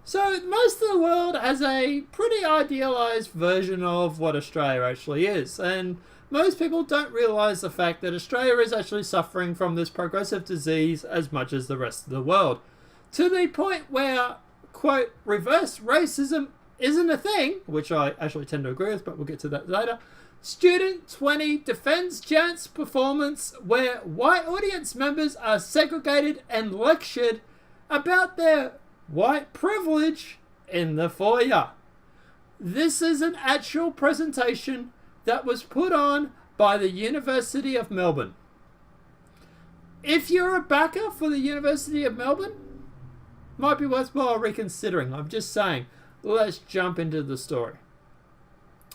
So most of the world has a pretty idealized version of what Australia actually is, and most people don't realize the fact that Australia is actually suffering from this progressive disease as much as the rest of the world, to the point where, quote, reverse racism isn't a thing, which I actually tend to agree with, but we'll get to that later. Student 20 defends Jan's performance where white audience members are segregated and lectured about their white privilege in the foyer. This is an actual presentation that was put on by the University of Melbourne. If you're a backer for the University of Melbourne, might be worthwhile reconsidering. I'm just saying. Let's jump into the story.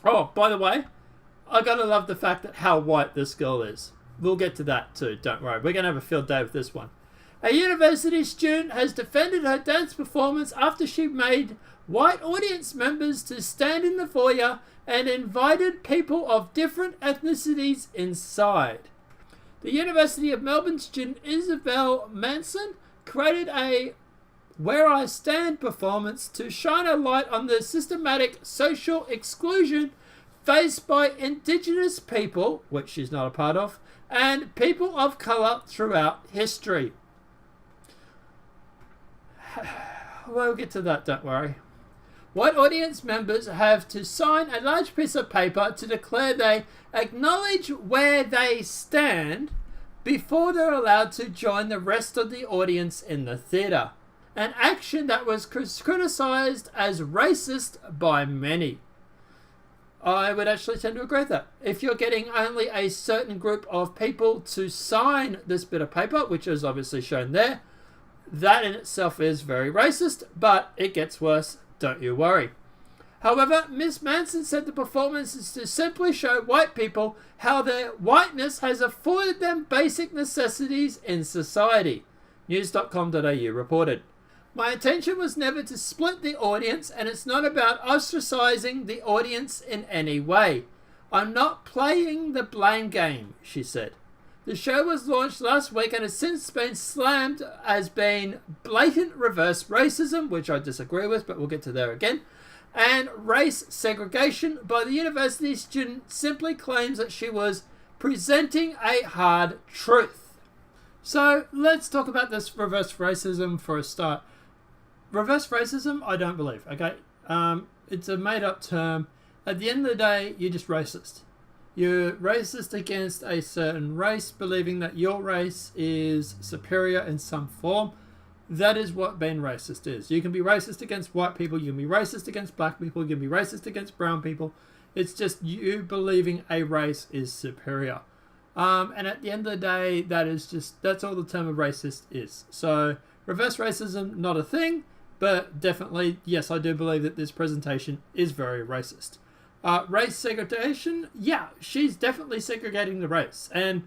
Oh, by the way, I gotta love the fact that how white this girl is. We'll get to that too, don't worry. We're gonna have a field day with this one. A university student has defended her dance performance after she made white audience members to stand in the foyer and invited people of different ethnicities inside. The University of Melbourne student Isabel Manson created a Where I Stand performance to shine a light on the systematic social exclusion faced by Indigenous people, which she's not a part of, and people of colour throughout history. We'll get to that, don't worry. White audience members have to sign a large piece of paper to declare they acknowledge where they stand before they're allowed to join the rest of the audience in the theatre. An action that was criticised as racist by many. I would actually tend to agree with that. If you're getting only a certain group of people to sign this bit of paper, which is obviously shown there, that in itself is very racist, but it gets worse, don't you worry. However, Miss Manson said the performance is to simply show white people how their whiteness has afforded them basic necessities in society. News.com.au reported. My intention was never to split the audience, and it's not about ostracizing the audience in any way. I'm not playing the blame game, she said. The show was launched last week and has since been slammed as being blatant reverse racism, which I disagree with, but we'll get to there again, and race segregation by the university student simply claims that she was presenting a hard truth. So let's talk about this reverse racism for a start. Reverse racism, I don't believe, okay? It's a made-up term. At the end of the day, you're just racist. You're racist against a certain race, believing that your race is superior in some form. That is what being racist is. You can be racist against white people, you can be racist against black people, you can be racist against brown people. It's just you believing a race is superior. And at the end of the day, that's all the term of racist is. So, reverse racism, not a thing, but definitely, yes, I do believe that this presentation is very racist. Race segregation, yeah, she's definitely segregating the race. And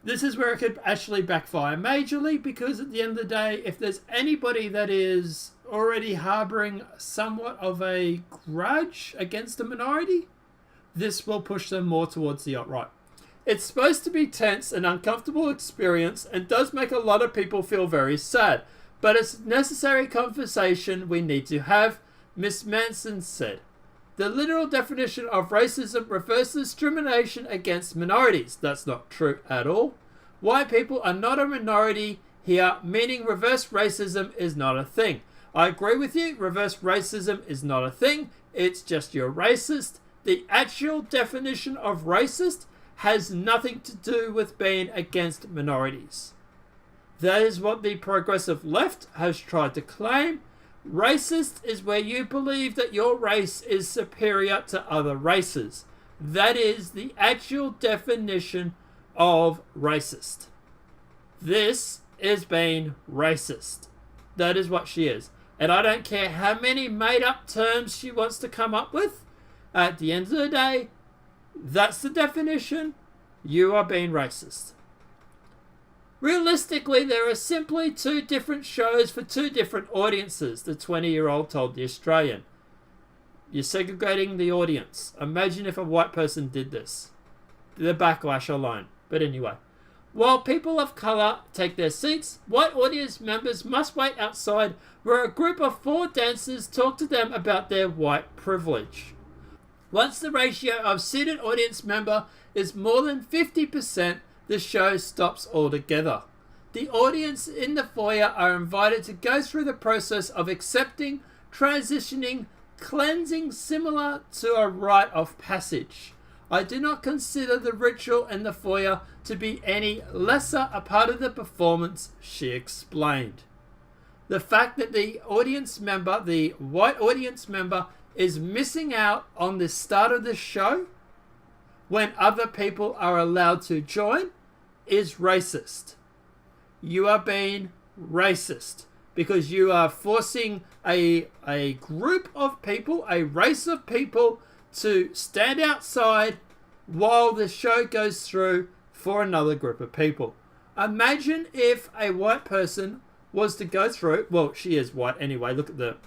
this is where it could actually backfire majorly, because at the end of the day, if there's anybody that is already harboring somewhat of a grudge against a minority, this will push them more towards the alt-right. It's supposed to be tense and uncomfortable experience and does make a lot of people feel very sad, but it's a necessary conversation we need to have, Miss Manson said. The literal definition of racism refers to discrimination against minorities. That's not true at all. White people are not a minority here, meaning reverse racism is not a thing. I agree with you, reverse racism is not a thing. It's just you're racist. The actual definition of racist has nothing to do with being against minorities. That is what the progressive left has tried to claim. Racist is where you believe that your race is superior to other races. That is the actual definition of racist. This is being racist. That is what she is. And I don't care how many made-up terms she wants to come up with. At the end of the day, that's the definition. You are being racist. Realistically, there are simply two different shows for two different audiences, the 20-year-old told The Australian. You're segregating the audience. Imagine if a white person did this. The backlash alone. But anyway, While people of colour take their seats, white audience members must wait outside where a group of 4 dancers talk to them about their white privilege. Once the ratio of seated audience member is more than 50%, the show stops altogether. The audience in the foyer are invited to go through the process of accepting, transitioning, cleansing, similar to a rite of passage. I do not consider the ritual in the foyer to be any lesser a part of the performance, she explained. The fact that the audience member, the white audience member, is missing out on the start of the show when other people are allowed to join is racist. You are being racist because you are forcing a group of people, a race of people, to stand outside while the show goes through for another group of people. Imagine if a white person was to go through, well, she is white anyway, look at the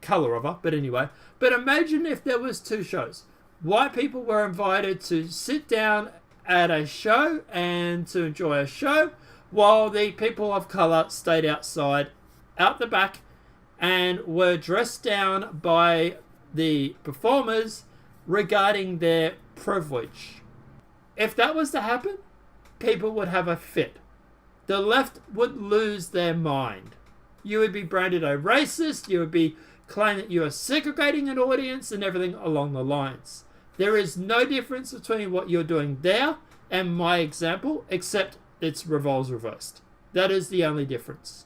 colour of her, but anyway, but imagine if there was 2 shows. White people were invited to sit down at a show and to enjoy a show, while the people of colour stayed outside, out the back, and were dressed down by the performers regarding their privilege. If that was to happen, people would have a fit. The left would lose their mind. You would be branded a racist, you would be claiming that you are segregating an audience and everything along the lines. There is no difference between what you're doing there and my example, except it's roles reversed. That is the only difference.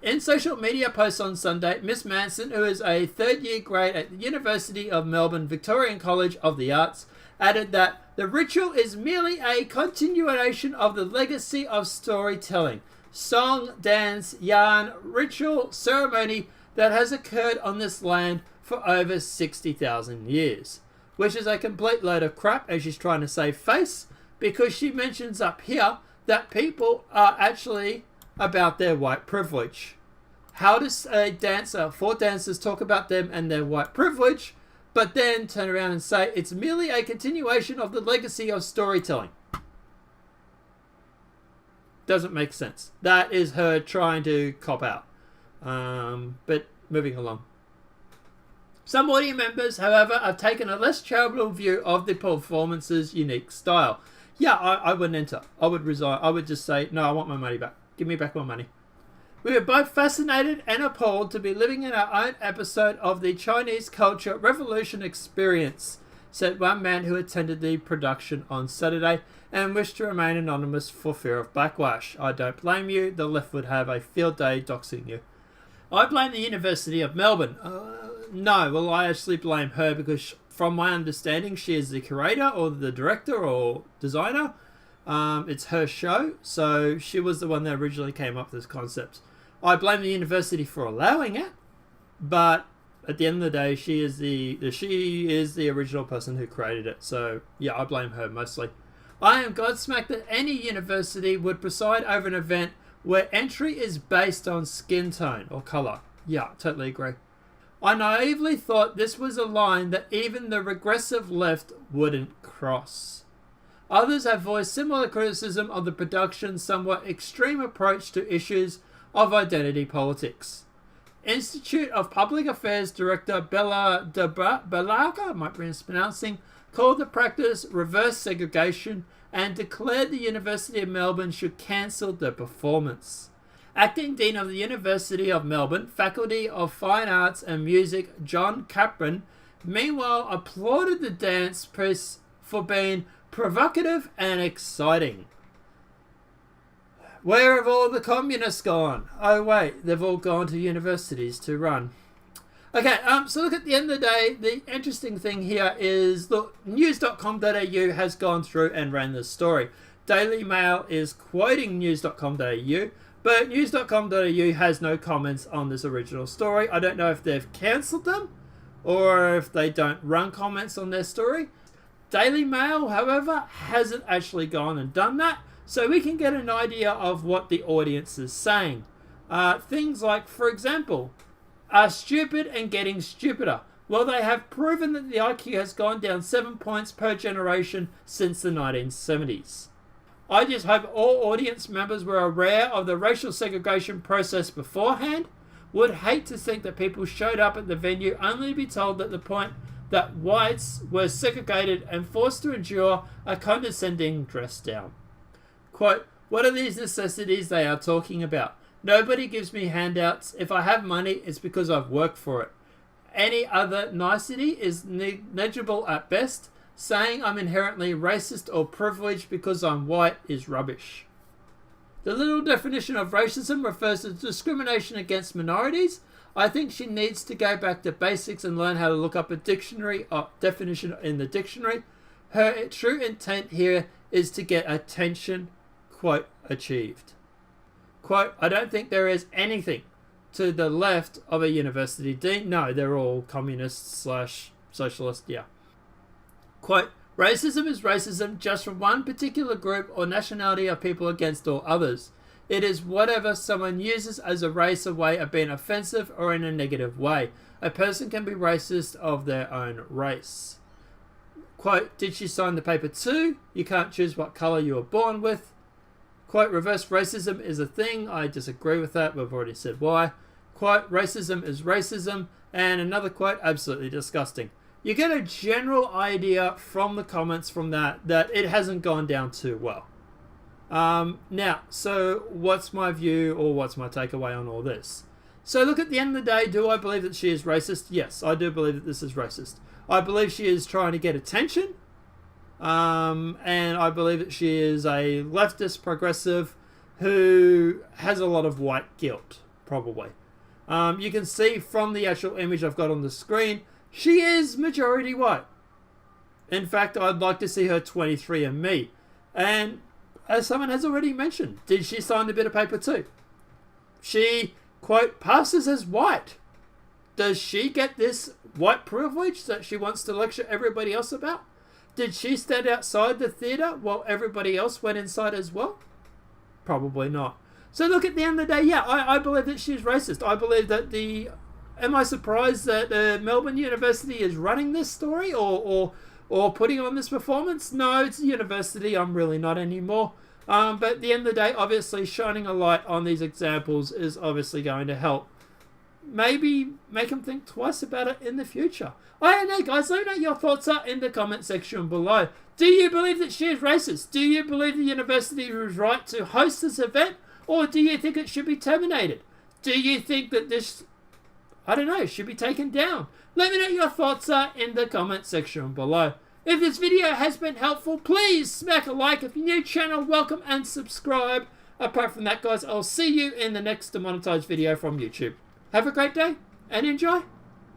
In social media posts on Sunday, Miss Manson, who is a 3rd year grade at the University of Melbourne Victorian College of the Arts, added that the ritual is merely a continuation of the legacy of storytelling, song, dance, yarn, ritual, ceremony that has occurred on this land for over 60,000 years. Which is a complete load of crap, as she's trying to save face, because she mentions up here that people are actually about their white privilege. How does a dancer, 4 dancers, talk about them and their white privilege, but then turn around and say it's merely a continuation of the legacy of storytelling? Doesn't make sense. That is her trying to cop out. But moving along. Some audience members, however, have taken a less charitable view of the performance's unique style. Yeah, I wouldn't enter. I would resign. I would just say, no, I want my money back. Give me back my money. We were both fascinated and appalled to be living in our own episode of the Chinese Culture Revolution experience, said one man who attended the production on Saturday and wished to remain anonymous for fear of backlash. I don't blame you. The left would have a field day doxing you. I blame the University of Melbourne. No, well, I actually blame her because from my understanding, she is the curator or the director or designer. It's her show, so she was the one that originally came up with this concept. I blame the university for allowing it, but at the end of the day, she is the original person who created it. So yeah, I blame her mostly. I am godsmacked that any university would preside over an event where entry is based on skin tone or colour. Yeah, totally agree. I naively thought this was a line that even the regressive left wouldn't cross. Others have voiced similar criticism of the production's somewhat extreme approach to issues of identity politics. Institute of Public Affairs Director Bella de Belaga, I might be mispronouncing, called the practice reverse segregation and declared the University of Melbourne should cancel the performance. Acting Dean of the University of Melbourne, Faculty of Fine Arts and Music, John Capron, meanwhile applauded the dance piece for being provocative and exciting. Where have all the communists gone? Oh wait, they've all gone to universities to run. Okay, so look, at the end of the day, the interesting thing here is, look, news.com.au has gone through and ran this story. Daily Mail is quoting news.com.au, but news.com.au has no comments on this original story. I don't know if they've cancelled them or if they don't run comments on their story. Daily Mail, however, hasn't actually gone and done that, so we can get an idea of what the audience is saying. Things like, for example, are stupid and getting stupider. Well, they have proven that the IQ has gone down 7 points per generation since the 1970s. I just hope all audience members were aware of the racial segregation process beforehand. Would hate to think that people showed up at the venue only to be told that the point that whites were segregated and forced to endure a condescending dress down. Quote, what are these necessities they are talking about? Nobody gives me handouts. If I have money, it's because I've worked for it. Any other nicety is negligible at best. Saying I'm inherently racist or privileged because I'm white is rubbish. The little definition of racism refers to discrimination against minorities. I think she needs to go back to basics and learn how to look up a dictionary definition in the dictionary. Her true intent here is to get attention, quote, achieved. Quote, I don't think there is anything to the left of a university dean. No, they're all communists / socialist, yeah. Quote, racism is racism just from one particular group or nationality of people against all others. It is whatever someone uses as a race or way of being offensive or in a negative way. A person can be racist of their own race. Quote, did she sign the paper too? You can't choose what colour you were born with. Quote, reverse racism is a thing. I disagree with that. We've already said why. Quote, racism is racism. And another quote, absolutely disgusting. You get a general idea from the comments from that it hasn't gone down too well. Now, so what's my view or what's my takeaway on all this? So look, at the end of the day, do I believe that she is racist? Yes, I do believe that this is racist. I believe she is trying to get attention. And I believe that she is a leftist progressive who has a lot of white guilt, probably. You can see from the actual image I've got on the screen, she is majority white. In fact, I'd like to see her 23andMe. And as someone has already mentioned, did she sign the bit of paper too? She, quote, passes as white. Does she get this white privilege that she wants to lecture everybody else about? Did she stand outside the theatre while everybody else went inside as well? Probably not. So look, at the end of the day, yeah, I believe that she's racist. I believe that am I surprised that Melbourne University is running this story or putting on this performance? No, it's a university. I'm really not anymore. But at the end of the day, obviously, shining a light on these examples is obviously going to help. Maybe make them think twice about it in the future. I don't know, guys. Let me know your thoughts are in the comment section below. Do you believe that she is racist? Do you believe the university was right to host this event? Or do you think it should be terminated? Do you think that this, I don't know, should be taken down? Let me know your thoughts are in the comment section below. If this video has been helpful, please smack a like. If you're new channel, welcome and subscribe. Apart from that, guys, I'll see you in the next demonetized video from YouTube. Have a great day and enjoy.